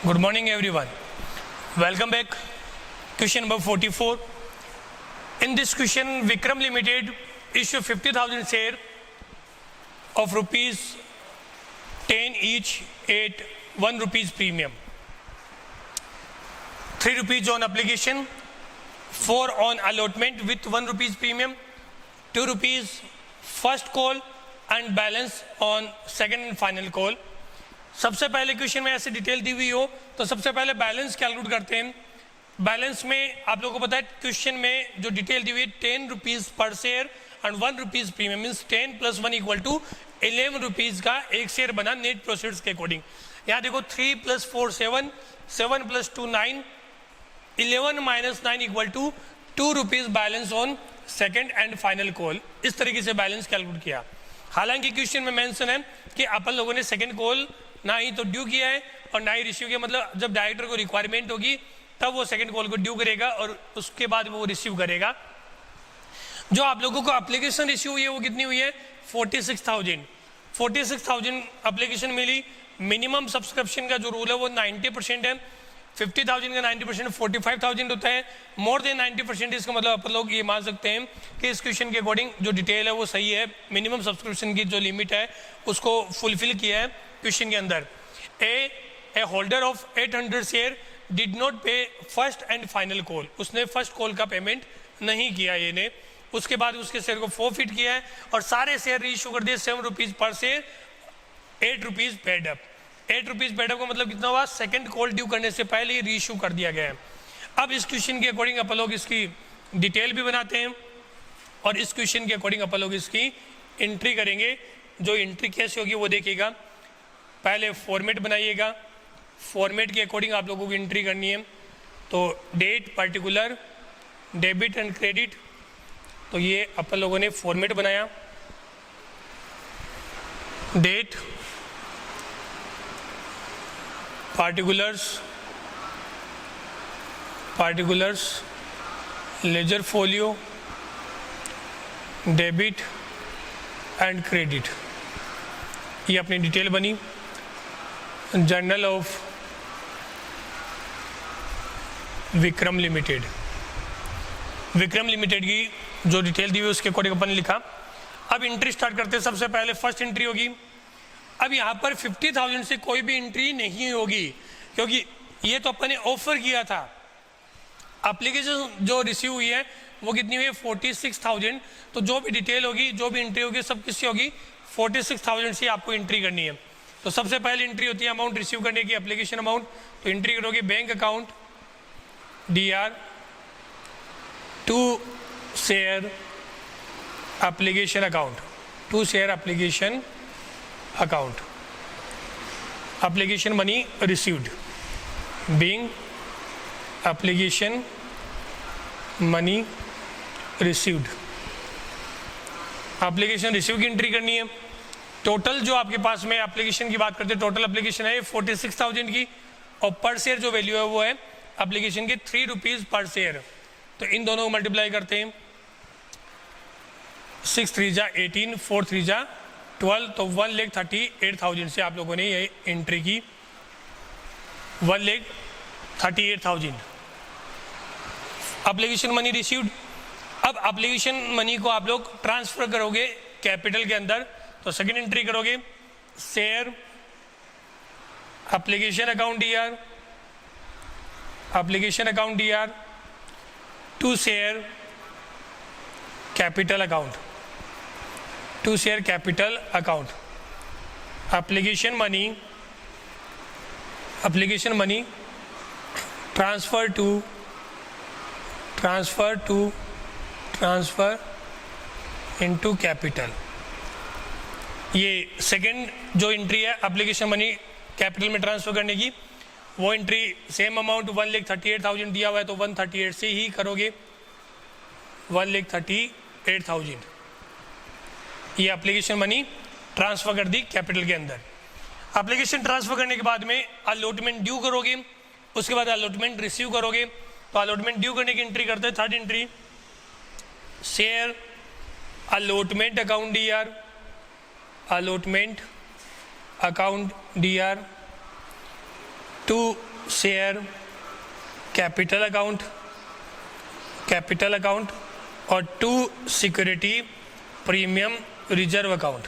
Good morning everyone. Welcome back. Question number 44. In this question, Vikram Limited issue 50,000 share of rupees 10 each at 1 rupees premium. 3 rupees on application, 4 on allotment with 1 rupees premium, 2 rupees first call and balance on second and final call. सबसे पहले question में ऐसे detail दी हुई हो तो सबसे पहले balance calculate करते हैं। बैलेंस में आप लोगों को पता है क्वेश्चन में जो डिटेल दी हुई है 10 रुपीज़ पर share and 1 rupees premium means 10 + 1 = 11 rupees का एक शेयर बना नेट प्रोसीड्स के अकॉर्डिंग। यहाँ देखो 3 + 4 7, 7 + 2 9, 11 - 9 = 2 rupees balance on second and final call. इस तरीके से बैलेंस कैलकुलेट किया। हालांकि क्वेश्चन में मेंशन है कि अपन लोगों ने सेकेंड कॉल ना ही तो ड्यू किया है और ना ही रिसीव किया, मतलब जब डायरेक्टर को रिक्वायरमेंट होगी तब वो सेकंड कॉल को ड्यू करेगा और उसके बाद वो रिसीव करेगा। जो आप लोगों को एप्लीकेशन रिसीव हुई है वो कितनी हुई है 46,000 एप्लीकेशन मिली। मिनिमम सब्सक्रिप्शन का जो रूल है वो 90% है। 50,000 का 90% 45,000 होता है। मोर देन 90% इसका मतलब अपन लोग ये मान सकते हैं कि इस क्वेश्चन के अकॉर्डिंग जो डिटेल है वो सही है। मिनिमम सब्सक्रिप्शन की जो लिमिट है उसको फुलफिल किया है क्वेश्चन के अंदर। A holder of 800 share did not pay first and final call, उसने फर्स्ट कॉल का पेमेंट नहीं किया ये ने, उसके बाद उसके शेयर को फॉरफिट किया है और सारे शेयर रीइश्यू कर दिए 7 रुपीज़ पर share, 8 rupees paid up. 8 rupees paid up का मतलब कितना हुआ, सेकंड कॉल ड्यू करने से पहले ही रीइश्यू कर दिया गया है। अब इस क्वेश्चन के अकॉर्डिंग अपन लोग इसकी डिटेल भी बनाते हैं और इस क्वेश्चन के अकॉर्डिंग अपन लोग इसकी एंट्री करेंगे। जो एंट्री कैसे होगी वो देखिएगा। पहले फॉर्मेट बनाइएगा, फॉर्मेट के अकॉर्डिंग आप लोगों को एंट्री करनी है। तो date, particular, debit and credit, तो ये अपन लोगों ने फॉर्मेट बनाया। Date, particulars, ledger folio, debit and credit, ये अपनी डिटेल बनी। Journal of Vikram limited, Vikram limited की जो डिटेल दी हुई उसके अकॉर्डिंग अपन ने लिखा। अब एंट्री स्टार्ट करते हैं। सबसे पहले फर्स्ट एंट्री होगी। अब यहाँ पर 50,000 से कोई भी एंट्री नहीं होगी क्योंकि ये तो अपन ने ऑफर किया था। एप्लीकेशन जो रिसीव हुई है वो कितनी हुई है 46,000। तो जो भी डिटेल होगी, जो भी एंट्री होगी, सब किससे होगी 46,000 से आपको एंट्री करनी है। तो सबसे पहले एंट्री होती है अमाउंट रिसीव करने की, एप्लीकेशन अमाउंट। तो एंट्री करोगे bank account DR, to share application account, to share application account, application money received, being application money received, application receive की एंट्री करनी है। टोटल जो आपके पास में एप्लीकेशन की बात करते हैं, टोटल एप्लीकेशन है 46,000 की और पर शेयर जो वैल्यू है वो है एप्लीकेशन के 3 रुपीज़ पर शेयर। तो इन दोनों को मल्टीप्लाई करते हैं। 6 3 जा 18, 4 3 जा 12, तो 1,38,000 से आप लोगों ने ये एंट्री की। 1,38,000 एप्लीकेशन मनी रिसीव्ड। अब एप्लीकेशन मनी को आप लोग ट्रांसफर करोगे कैपिटल के अंदर। तो सेकेंड एंट्री करोगे share application account DR, application account DR, to share capital account, to share capital account, application money transfer into capital. ये सेकंड जो एंट्री है एप्लीकेशन मनी कैपिटल में ट्रांसफर करने की, वो एंट्री सेम अमाउंट 1,38,000 दिया हुआ है तो 138 से ही करोगे। 1,38,000 ये एप्लीकेशन मनी ट्रांसफर कर दी कैपिटल के अंदर। एप्लीकेशन ट्रांसफर करने के बाद में अलॉटमेंट ड्यू करोगे, उसके बाद अलॉटमेंट रिसीव करोगे। तो अलॉटमेंट ड्यू करने की एंट्री करते हैं। Third entry share allotment account DR, allotment account DR to share capital account और 2 security premium reserve account.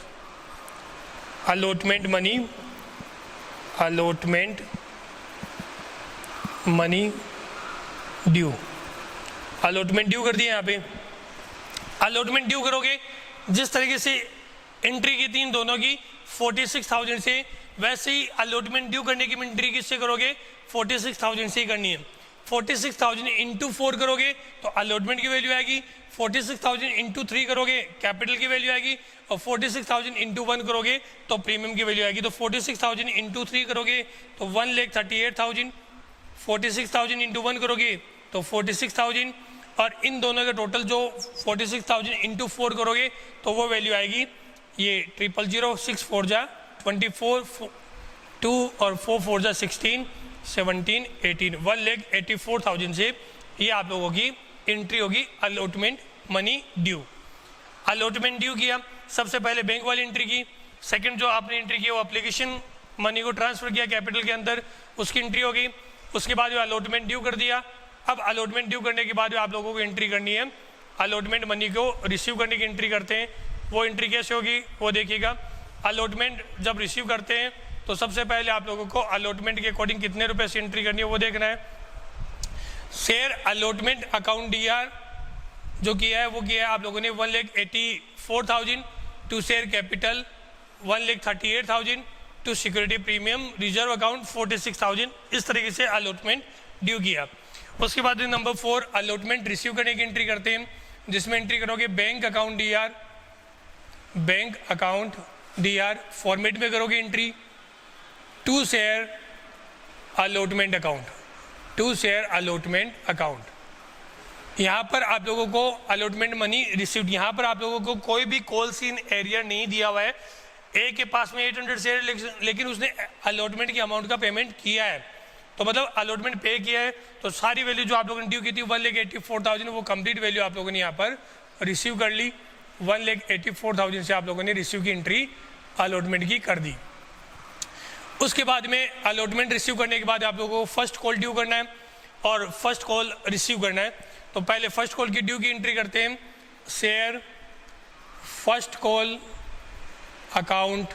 Allotment money due. Allotment due कर दिया। यहाँ पे अलॉटमेंट ड्यू करोगे जिस तरीके से एंट्री की थी इन दोनों की 46,000 से, वैसे ही अलॉटमेंट ड्यू करने की एंट्री किससे करोगे 46,000 से ही करनी है। 46,000 इंटू 4 करोगे तो अलॉटमेंट की वैल्यू आएगी, 46,000 इंटू 3 करोगे कैपिटल की वैल्यू आएगी, और 46,000 इंटू 1 करोगे तो प्रीमियम की वैल्यू आएगी। तो 46,000 इंटू 3 करोगे तो 1,38,000, 46,000 इंटू 1 करोगे तो 46,000, और इन दोनों का टोटल जो 46,000 इंटू 4 करोगे तो वो वैल्यू आएगी ये 000, 6 4 जा 24, 2 और 4 4 जा 16, 17, 18, 1,84,000 से ये आप लोगों की एंट्री होगी allotment money due. Allotment due किया, सबसे पहले बैंक वाली एंट्री की, सेकंड जो आपने एंट्री की वो एप्लीकेशन मनी को ट्रांसफर किया कैपिटल के अंदर, उसकी एंट्री होगी। उसके बाद जो अलॉटमेंट ड्यू कर दिया। अब अलॉटमेंट ड्यू करने के बाद आप लोगों को एंट्री करनी है अलॉटमेंट मनी को रिसीव करने की एंट्री करते हैं। वो एंट्री कैसे होगी वो देखिएगा। अलॉटमेंट जब रिसीव करते हैं तो सबसे पहले आप लोगों को अलॉटमेंट के अकॉर्डिंग कितने रुपए से एंट्री करनी है वो देखना है। शेयर अलॉटमेंट अकाउंट डीआर जो किया है वो किया है आप लोगों ने 1,84,000, to share capital 1,38,000, to security premium reserve account 46,000, इस तरीके से अलॉटमेंट ड्यू किया। उसके बाद नंबर 4 अलॉटमेंट रिसीव करने की एंट्री करते हैं, जिसमें एंट्री करोगे बैंक अकाउंट डीआर फॉर्मेट में करोगे entry, to share allotment account. यहाँ पर आप लोगों को अलॉटमेंट मनी रिसीव्ड, यहाँ पर आप लोगों को कोई भी कॉल्स इन एरिया नहीं दिया हुआ है। ए के पास में 800 शेयर लेकिन उसने अलॉटमेंट की अमाउंट का पेमेंट किया है, तो मतलब अलॉटमेंट पे किया है, तो सारी वैल्यू जो आप लोगों ने ड्यू की थी 1,84,000 वो कंप्लीट वैल्यू आप लोगों ने यहाँ पर रिसीव कर ली। 1,84,000 से आप लोगों ने रिसीव की एंट्री अलॉटमेंट की कर दी। उसके बाद में अलॉटमेंट रिसीव करने के बाद आप लोगों को फर्स्ट कॉल ड्यू करना है और फर्स्ट कॉल रिसीव करना है। तो पहले फर्स्ट कॉल की ड्यू की एंट्री करते हैं, share first call account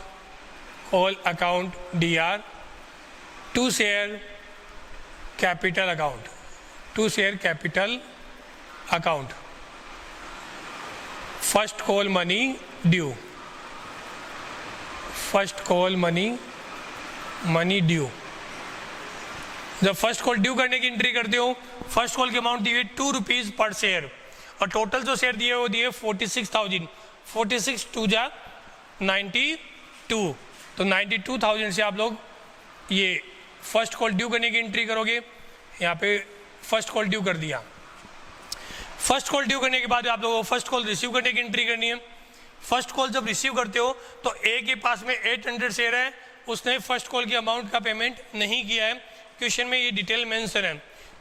DR, to share capital account, first call money due, जब फर्स्ट कॉल ड्यू करने की एंट्री करते हो, फर्स्ट कॉल की अमाउंट दी है 2 रुपीज़ पर शेयर, और टोटल जो शेयर दिए वो दिए 46,000, 46 2 जा 92, तो 92,000 से आप लोग ये फर्स्ट कॉल ड्यू करने की एंट्री करोगे। यहाँ पे फर्स्ट कॉल ड्यू कर दिया। फर्स्ट कॉल ड्यू करने के बाद आप लोगों को फर्स्ट कॉल रिसीव करने की एंट्री करनी है। फर्स्ट कॉल जब रिसीव करते हो तो ए के पास में 800 शेयर है, उसने फर्स्ट कॉल की अमाउंट का पेमेंट नहीं किया है। क्वेश्चन में ये डिटेल मेंशन है,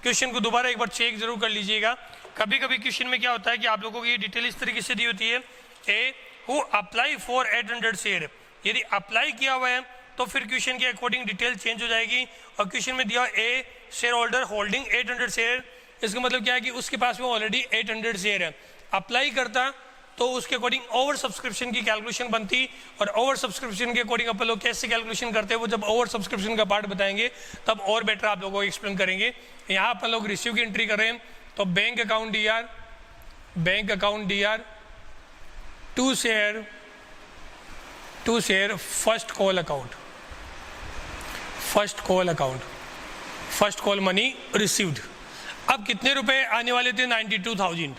क्वेश्चन को दोबारा एक बार चेक जरूर कर लीजिएगा। कभी कभी क्वेश्चन में क्या होता है कि आप लोगों को ये डिटेल इस तरीके से दी होती है, A who apply for 800 share, यदि अप्लाई किया हुआ है तो फिर क्वेश्चन के अकॉर्डिंग डिटेल चेंज हो जाएगी। और क्वेश्चन में दिया ए शेयर होल्डर होल्डिंग 800 शेयर, इसका मतलब क्या है कि उसके पास में ऑलरेडी 800 शेयर है। अप्लाई करता तो उसके अकॉर्डिंग ओवर सब्सक्रिप्शन की कैलकुलेशन बनती, और ओवर सब्सक्रिप्शन के अकॉर्डिंग अपन लोग कैसे कैलकुलेशन करते हैं वो जब ओवर सब्सक्रिप्शन का पार्ट बताएंगे तब और बेटर आप लोगों को एक्सप्लेन करेंगे। यहाँ अपन लोग रिसीव की एंट्री कर रहे हैं, तो bank account DR, to share first call money received. अब कितने रुपए आने वाले थे 92,000।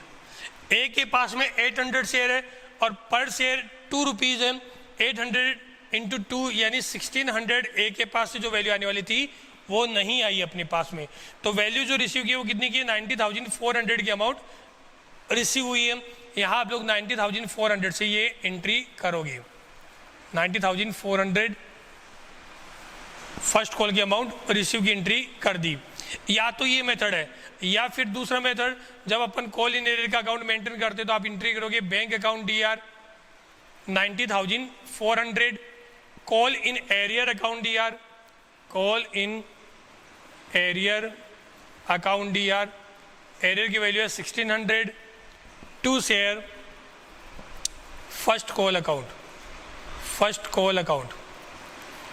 ए के पास में 800 शेयर है और पर शेयर 2 रुपीज़ है, 800 इंटू 2 यानी 1600 ए के पास से जो वैल्यू आने वाली थी वो नहीं आई अपने पास में, तो वैल्यू जो रिसीव की वो कितनी की है 90,400 की अमाउंट रिसीव हुई है। यहाँ आप लोग 90,400 से ये एंट्री करोगे, 90,400 फर्स्ट कॉल की अमाउंट रिसीव की एंट्री कर दी। या तो ये मेथड है, या फिर दूसरा मेथड जब अपन कॉल इन एरियर का अकाउंट मेंटेन करते तो आप एंट्री करोगे bank account DR 90,400, call in arrear account DR arrear account DR, arrear की वैल्यू है 1600, to share first call account, first call account,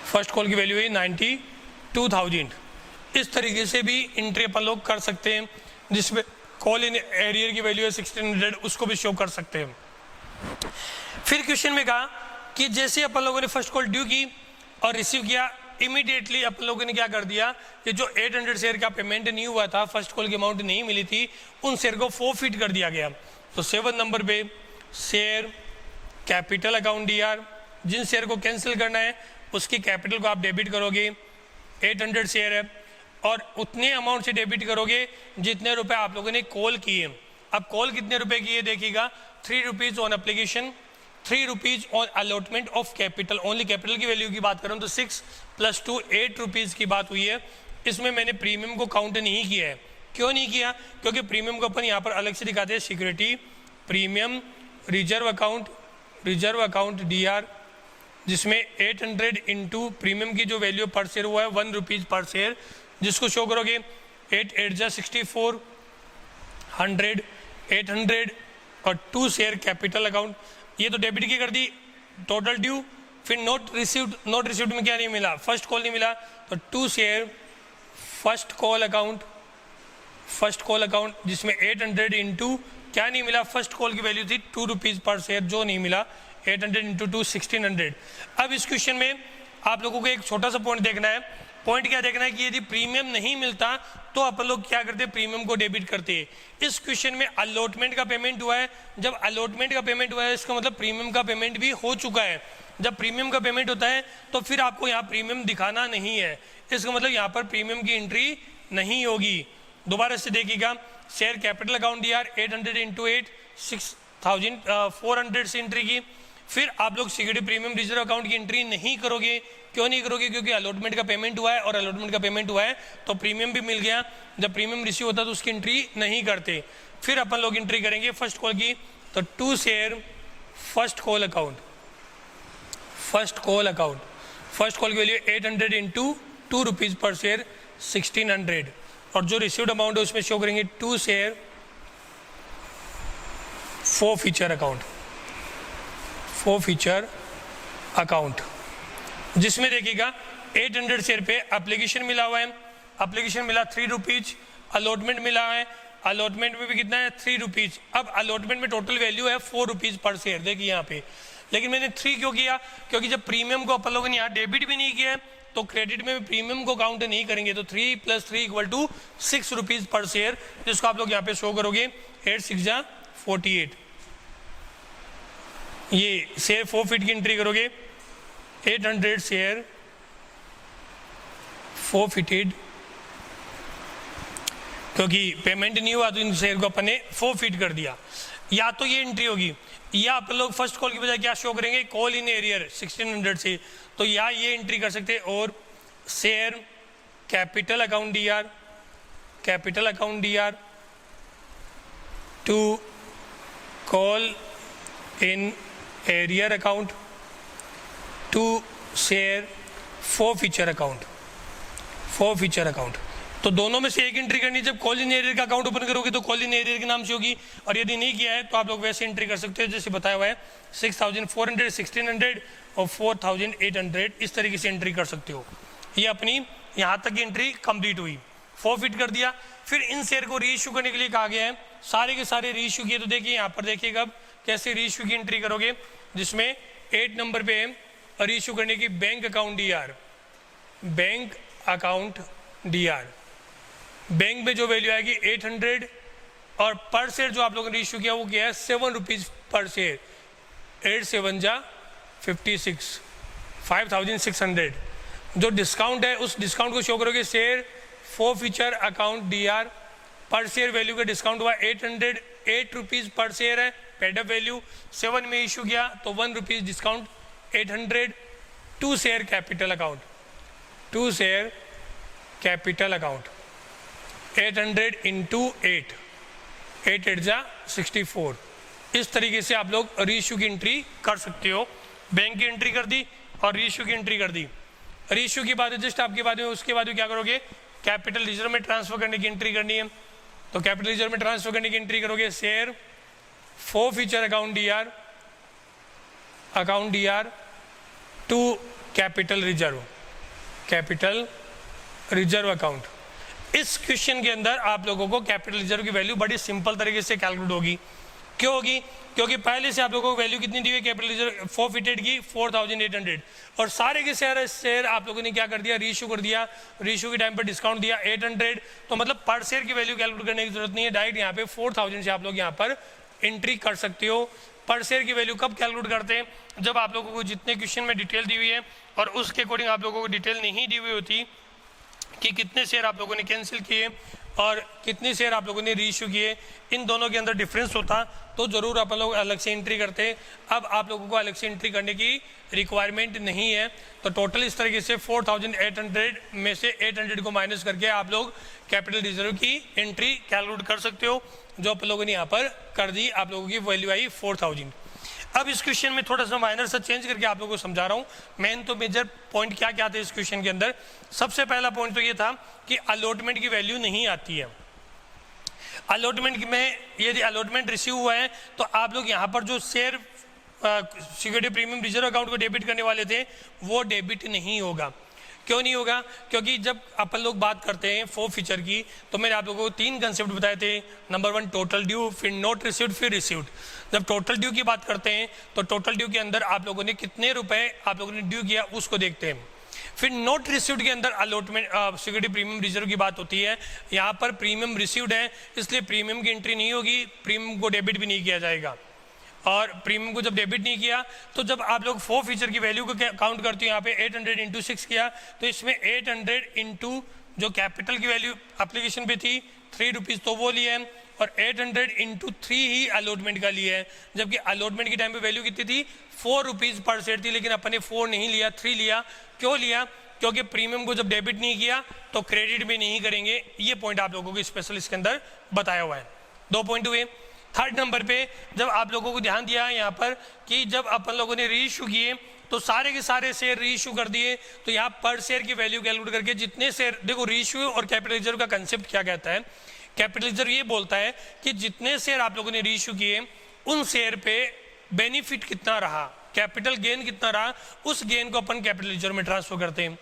first call की वैल्यू है 92,000। इस तरीके से भी एंट्री अपन लोग कर सकते हैं, जिसमें कॉल इन एरियर की वैल्यू है 1600, उसको भी शो कर सकते हैं। फिर क्वेश्चन में कहा कि जैसे अपन लोगों ने फर्स्ट कॉल ड्यू की और रिसीव किया, इमीडिएटली अपन लोगों ने क्या कर दिया कि जो 800 शेयर का पेमेंट नहीं हुआ था, फर्स्ट कॉल की अमाउंट नहीं मिली थी, उन शेयर को फोरफिट कर दिया गया। तो 7 नंबर पे शेयर कैपिटल अकाउंट डीआर, जिन शेयर को कैंसिल करना है उसकी कैपिटल को आप डेबिट करोगे, 800 शेयर है और उतने अमाउंट से डेबिट करोगे जितने रुपए आप लोगों ने कॉल किए। अब कॉल कितने रुपए किए देखिएगा, 3 rupees on application, 3 rupees on allotment of capital. Only capital की वैल्यू की बात करूँ तो 6 + 2 8 रुपीज़ की बात हुई है। इसमें मैंने प्रीमियम को काउंट नहीं किया है। क्यों नहीं किया? क्योंकि प्रीमियम को अपन यहाँ पर अलग से दिखाते हैं, security premium reserve account DR, जिसमें 800 इंटू प्रीमियम की जो वैल्यू पर शेयर हुआ है 1 रुपीज़ पर शेयर, जिसको शो करोगे 8 8 जा 64, 100, 800 और 2 शेयर कैपिटल अकाउंट, ये तो डेबिट की कर दी टोटल ड्यू। फिर नोट रिसीव्ड में क्या नहीं मिला, फर्स्ट कॉल नहीं मिला, तो 2 शेयर फर्स्ट कॉल अकाउंट जिसमें 800 इंटू क्या नहीं मिला, फर्स्ट कॉल की वैल्यू थी 2 रुपीज़ पर शेयर, जो नहीं मिला 800 इंटू 2 1600। अब इस क्वेश्चन में आप लोगों को एक छोटा सा पॉइंट देखना है। पॉइंट क्या देखना है कि यदि प्रीमियम नहीं मिलता तो अपन लोग क्या करते हैं, प्रीमियम को डेबिट करते हैं। इस क्वेश्चन में अलॉटमेंट का पेमेंट हुआ है, जब अलॉटमेंट का पेमेंट हुआ है इसका मतलब प्रीमियम का पेमेंट भी हो चुका है। जब प्रीमियम का पेमेंट होता है तो फिर आपको यहाँ प्रीमियम दिखाना नहीं है, इसका मतलब यहाँ पर प्रीमियम की एंट्री नहीं होगी। दोबारा से देखिएगा, share capital account D R 800 into 8 6400 से एंट्री की। फिर आप लोग सिक्योरिटी प्रीमियम रिजर्व अकाउंट की एंट्री नहीं करोगे। क्यों नहीं करोगे? क्योंकि अलॉटमेंट का पेमेंट हुआ है और अलॉटमेंट का पेमेंट हुआ है तो प्रीमियम भी मिल गया। जब प्रीमियम रिसीव होता है तो उसकी एंट्री नहीं करते। फिर अपन लोग एंट्री करेंगे फर्स्ट कॉल की, तो 2 share first call account first call की वैल्यू 800 इंटू 2 रुपीज़ पर शेयर 1600 और जो रिसीव्ड अमाउंट है उसमें शो करेंगे 2 शेयर फॉर फीचर अकाउंट, जिसमें देखिएगा 800 शेयर पे एप्लीकेशन मिला हुआ है, एप्लीकेशन मिला 3 रुपीज़, अलॉटमेंट मिला है, अलॉटमेंट में भी कितना है 3 रुपीज़। अब अलॉटमेंट में टोटल वैल्यू है 4 रुपीज़ पर शेयर, देखिए यहाँ पे। लेकिन मैंने 3 क्यों किया? क्योंकि जब प्रीमियम को अपन लोगों ने यहाँ डेबिट भी नहीं किया है तो क्रेडिट में भी प्रीमियम को काउंट नहीं करेंगे। तो 3 + 3 = 6 रुपीज़ पर शेयर, जिसको आप लोग यहाँ पे शो करोगे 8 6 जा 48। ये शेयर फोरफिट की एंट्री करोगे 800 शेयर फोरफिटेड, क्योंकि पेमेंट नहीं हुआ तो इन शेयर को अपन ने फोरफिट कर दिया। या तो ये एंट्री होगी या आप लोग फर्स्ट कॉल की बजाय क्या शो करेंगे, कॉल इन एरियर 1600 से, तो या ये एंट्री कर सकते हैं। और share capital account DR to call in arrear account to share forfeiture account. तो दोनों में से एक एंट्री करनी है। जब कॉल इन एरियर का अकाउंट ओपन करोगे तो कॉल इन एरियर के नाम से होगी, और यदि नहीं किया है तो आप लोग वैसे एंट्री कर सकते हो जैसे बताया हुआ है 6400 1600 और 4800, इस तरीके से एंट्री कर सकते हो। ये अपनी यहाँ तक की एंट्री कंप्लीट हुई, फॉरफिट कर दिया। फिर इन शेयर को रीइश्यू करने के लिए कहा गया है, सारे के सारे रीइश्यू किए। तो देखिए यहाँ पर देखिएगा अब कैसे रीइश्यू की एंट्री करोगे, जिसमें 8 नंबर पे रीइश्यू करने की बैंक अकाउंट डीआर, बैंक में जो वैल्यू आएगी 800 और पर शेयर जो आप लोगों ने रीइश्यू किया वो क्या है 7 रुपीज़ पर शेयर, 8 7 जा 56 5600। जो डिस्काउंट है उस डिस्काउंट को शो करोगे share forfeiture account DR, पर शेयर वैल्यू का डिस्काउंट हुआ 8 रुपीज़ पर शेयर है, पेड अप वैल्यू 7 में इशू किया तो 1 rupees discount 800। 2 share capital account 800 into 8 8 जा 64। इस तरीके से आप लोग रीइश्यू की एंट्री कर सकते हो। बैंक की एंट्री कर दी और रीइश्यू की एंट्री कर दी। रीइश्यू की बात है जस्ट आपके बाद में, उसके बाद में क्या करोगे कैपिटल रिजर्व में ट्रांसफर करने की एंट्री करनी है, तो कैपिटल रिजर्व में ट्रांसफर करने की एंट्री करोगे share forfeiture account DR to capital reserve account. इस क्वेश्चन के अंदर आप लोगों को कैपिटल रिजर्व की वैल्यू बड़ी सिंपल तरीके से कैलकुलेट होगी। क्यों होगी? क्योंकि पहले से आप लोगों को वैल्यू कितनी दी हुई कैपिटल रिजर्व फॉरफिटेड की 4800, और सारे के शेयर आप लोगों ने क्या कर दिया, रीइश्यू कर दिया। रीइश्यू के टाइम पर डिस्काउंट दिया 800, तो मतलब पर शेयर की वैल्यू कैलकुलेट करने की जरूरत नहीं है, डायरेक्ट यहाँ पे 4000 से आप लोग यहाँ पर एंट्री कर सकते हो। पर शेयर की वैल्यू कब कैलकुलेट करते हैं? जब आप लोगों को जितने क्वेश्चन में डिटेल दी हुई है और उसके अकॉर्डिंग आप लोगों को डिटेल नहीं दी हुई होती कि कितने शेयर आप लोगों ने कैंसिल किए और कितने शेयर आप लोगों ने रीइश्यू किए, इन दोनों के अंदर डिफरेंस होता तो ज़रूर अपन लोग अलग से एंट्री करते। अब आप लोगों को अलग से एंट्री करने की रिक्वायरमेंट नहीं है, तो टोटल इस तरीके से 4800 में से 800 को माइनस करके आप लोग कैपिटल रिजर्व की एंट्री कैलकुलेट कर सकते हो, जो आप लोगों ने यहाँ पर कर दी। आप लोगों की वैल्यू आई 4000। अब इस क्वेश्चन में थोड़ा सा माइनर सा चेंज करके आप लोगों को समझा रहा हूँ। मेन तो मेजर पॉइंट क्या क्या थे इस क्वेश्चन के अंदर। सबसे पहला पॉइंट तो ये था कि अलॉटमेंट की वैल्यू नहीं आती है। अलॉटमेंट में यदि अलॉटमेंट रिसीव हुआ है तो आप लोग यहाँ पर जो share security premium reserve account को डेबिट करने वाले थे वो डेबिट नहीं होगा। क्यों नहीं होगा? क्योंकि जब अपन लोग बात करते हैं फॉर फ्यूचर की, तो मैंने आप लोगों को 3 कंसेप्ट बताए थे। नंबर 1 टोटल ड्यू, फिर नॉट रिसीव्ड, फिर रिसीव्ड। जब टोटल ड्यू की बात करते हैं तो टोटल ड्यू के अंदर आप लोगों ने कितने रुपए आप लोगों ने ड्यू किया उसको देखते हैं। फिर नॉट रिसीव्ड के अंदर अलॉटमेंट सिक्योरिटी प्रीमियम रिजर्व की बात होती है। यहाँ पर प्रीमियम रिसीव्ड है, इसलिए प्रीमियम की एंट्री नहीं होगी, प्रीमियम को डेबिट भी नहीं किया जाएगा। और प्रीमियम को जब डेबिट नहीं किया तो जब आप लोग फॉर फ्यूचर की वैल्यू को काउंट करते हो, यहाँ पे 800 इंटू 6 किया, तो इसमें 800 इंटू जो कैपिटल की वैल्यू एप्लीकेशन पे थी 3 रुपीज़ तो वो लिए हैं, और 800 इंटू 3 ही अलॉटमेंट का लिया है। जबकि अलॉटमेंट की टाइम पे वैल्यू कितनी थी? 4 रुपीज़ पर शेयर थी, लेकिन अपन ने 4 नहीं लिया, 3 लिया। क्यों लिया? क्योंकि प्रीमियम को जब डेबिट नहीं किया तो क्रेडिट भी नहीं करेंगे। ये पॉइंट आप लोगों को स्पेशल इसके अंदर बताया हुआ है। 2 पॉइंट हुए। थर्ड नंबर पे जब आप लोगों को ध्यान दिया यहाँ पर कि जब अपन लोगों ने रीइश्यू किए तो सारे के सारे शेयर रीइश्यू कर दिए, तो यहाँ पर शेयर की वैल्यू कैलकुलेट करके जितने शेयर, देखो रीइश्यू और कैपिटल रिजर्व का कंसेप्ट क्या कहता है। कैपिटल रिजर्व ये बोलता है कि जितने शेयर आप लोगों ने रीइश्यू किए उन शेयर पे बेनिफिट कितना रहा, कैपिटल गेन कितना रहा, उस गेन को अपन कैपिटल रिजर्व में ट्रांसफर करते हैं।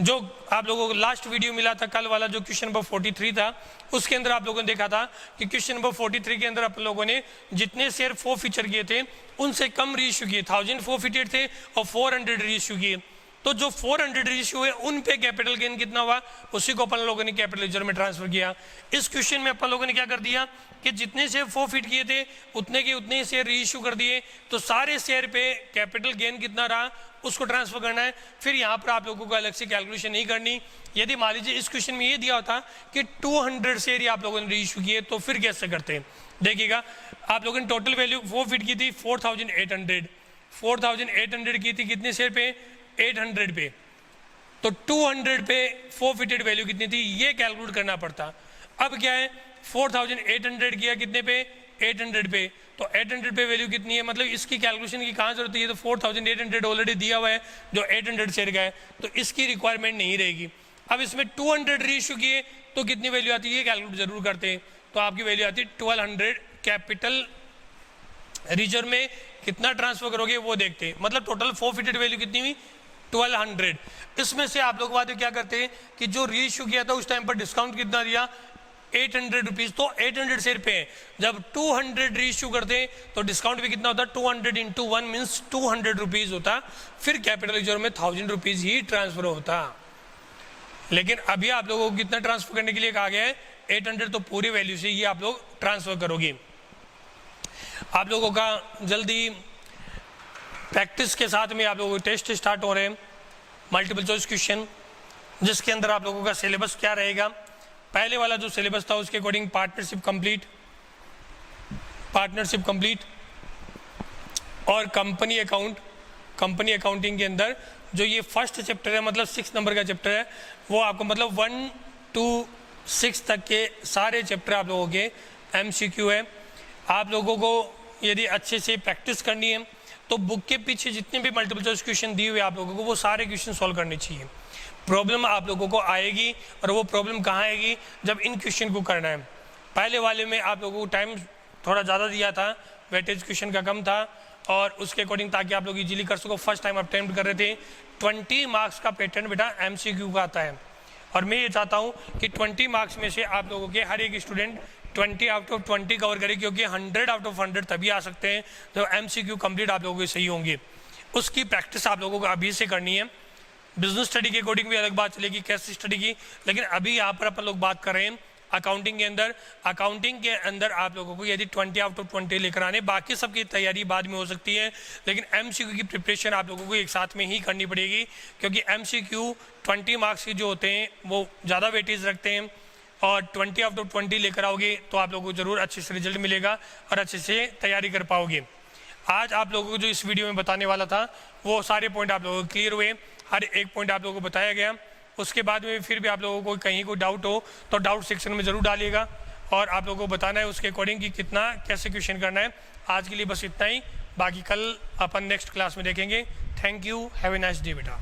जो आप लोगों को लास्ट वीडियो मिला था कल वाला, जो क्वेश्चन नंबर 43 था, उसके अंदर आप लोगों ने देखा था कि क्वेश्चन नंबर 43 के अंदर आप लोगों ने जितने शेयर फॉर फ्यूचर किए थे उनसे कम रीइश्यू किए, 1000 फॉरफिटेड थे और 400 रीइश्यू किए। तो जो 400 रीइश्यू हुए उन पे कैपिटल गेन कितना हुआ, उसी को अपन लोगों ने कैपिटल रिजर्व में ट्रांसफर किया। इस क्वेश्चन में अपन लोगों ने क्या कर दिया कि जितने शेयर फॉरफिट किए थे उतने के उतने शेयर रीइश्यू कर दिए, तो सारे शेयर पे कैपिटल गेन कितना रहा उसको ट्रांसफर करना है। फिर यहाँ पर आप लोगों को अलग से कैलकुलेशन नहीं करनी। यदि मान लीजिए इस क्वेश्चन में ये दिया होता कि 200 शेयर आप लोगों ने रीइश्यू किए, तो फिर कैसे करते हैं? देखिएगा, आप लोगों ने टोटल वैल्यू फॉरफिट की थी 4800 की थी, कितने शेयर पे? 800 पे। तो 200 पे फॉरफिटेड वैल्यू कितनी थी ये कैलकुलेट करना पड़ता। अब क्या है, 4800 किया कितने पे? 800 पे। तो 800 पे वैल्यू कितनी है, मतलब इसकी कैलकुलेशन की कहाँ जरूरत है? तो 4800 ऑलरेडी दिया हुआ है जो 800 शेयर का है, तो इसकी रिक्वायरमेंट नहीं रहेगी। अब इसमें 200 रीइश्यू किए तो कितनी वैल्यू आती है ये कैलकुलेट जरूर करते हैं, तो आपकी वैल्यू आती है 1200। कैपिटल रिजर्व में कितना ट्रांसफर करोगे वो देखते हैं, मतलब टोटल फॉरफिटेड वैल्यू कितनी हुई? 1200। इसमें से आप लोग बातें क्या करते हैं कि जो रीइश्यू किया था उस टाइम पर डिस्काउंट कितना दिया? 800 रुपीज़, तो 800 शेयर पे है। जब 200 रीइश्यू करते हैं तो डिस्काउंट भी कितना होता? 200 इंटू 1 मीन्स 200 रुपीज़ होता। फिर कैपिटल रिजर्व में 1000 रुपीज़ ही ट्रांसफर होता। लेकिन अभी आप लोगों को कितना ट्रांसफर करने के लिए कहा गया है? 800, तो पूरी वैल्यू से ये आप लोग ट्रांसफर करोगे। आप लोगों का जल्दी प्रैक्टिस के साथ में आप लोगों के टेस्ट स्टार्ट हो रहे हैं, मल्टीपल चॉइस क्वेश्चन, जिसके अंदर आप लोगों का सिलेबस क्या रहेगा। पहले वाला जो सिलेबस था उसके अकॉर्डिंग पार्टनरशिप कंप्लीट और कंपनी अकाउंटिंग के अंदर जो ये फर्स्ट चैप्टर है, मतलब 6 नंबर का चैप्टर है, वो आपको मतलब 1 to 6 तक के सारे चैप्टर आप लोगों के MCQ है। आप लोगों को यदि अच्छे से प्रैक्टिस करनी है तो बुक के पीछे जितने भी मल्टीपल चॉइस क्वेश्चन दिए हुए आप लोगों को वो सारे क्वेश्चन सॉल्व करने चाहिए। प्रॉब्लम आप लोगों को आएगी, और वो प्रॉब्लम कहाँ आएगी, जब इन क्वेश्चन को करना है। पहले वाले में आप लोगों को टाइम थोड़ा ज़्यादा दिया था, वेटेज क्वेश्चन का कम था, और उसके अकॉर्डिंग ताकि आप लोग इजीली कर सको। फर्स्ट टाइम अटेम्प्ट कर रहे थे। 20 मार्क्स का पैटर्न बेटा MCQ का आता है, और मैं ये चाहता हूँ कि 20 मार्क्स में से आप लोगों के हर एक स्टूडेंट 20 आउट ऑफ 20 कवर करे, क्योंकि 100 आउट ऑफ 100 तभी आ सकते हैं जब MCQ कंप्लीट आप लोगों के सही होंगे। उसकी प्रैक्टिस आप लोगों को अभी से करनी है। बिजनेस स्टडी के अकॉर्डिंग भी अलग बात चलेगी, कैसे स्टडी की, लेकिन अभी यहाँ पर अपन लोग बात कर रहे हैं अकाउंटिंग के अंदर। अकाउंटिंग के अंदर आप लोगों को यदि 20 आउट ऑफ 20 लेकर आने, बाकी सबकी तैयारी बाद में हो सकती है, लेकिन MCQ की प्रिपरेशन आप लोगों को एक साथ में ही करनी पड़ेगी, क्योंकि MCQ 20 मार्क्स के जो होते हैं वो ज़्यादा वेटेज रखते हैं, और 20 आउट ऑफ 20 लेकर आओगे तो आप लोगों को ज़रूर अच्छे से रिजल्ट मिलेगा और अच्छे से तैयारी कर पाओगे। आज आप लोगों को जो इस वीडियो में बताने वाला था वो सारे पॉइंट आप लोगों को क्लियर हुए, हर एक पॉइंट आप लोगों को बताया गया। उसके बाद में फिर भी आप लोगों को कहीं कोई डाउट हो तो डाउट सेक्शन में ज़रूर डालिएगा, और आप लोगों को बताना है उसके अकॉर्डिंग कि कितना कैसे क्वेश्चन करना है। आज के लिए बस इतना ही, बाकी कल अपन नेक्स्ट क्लास में देखेंगे। Thank you, have a nice day बेटा।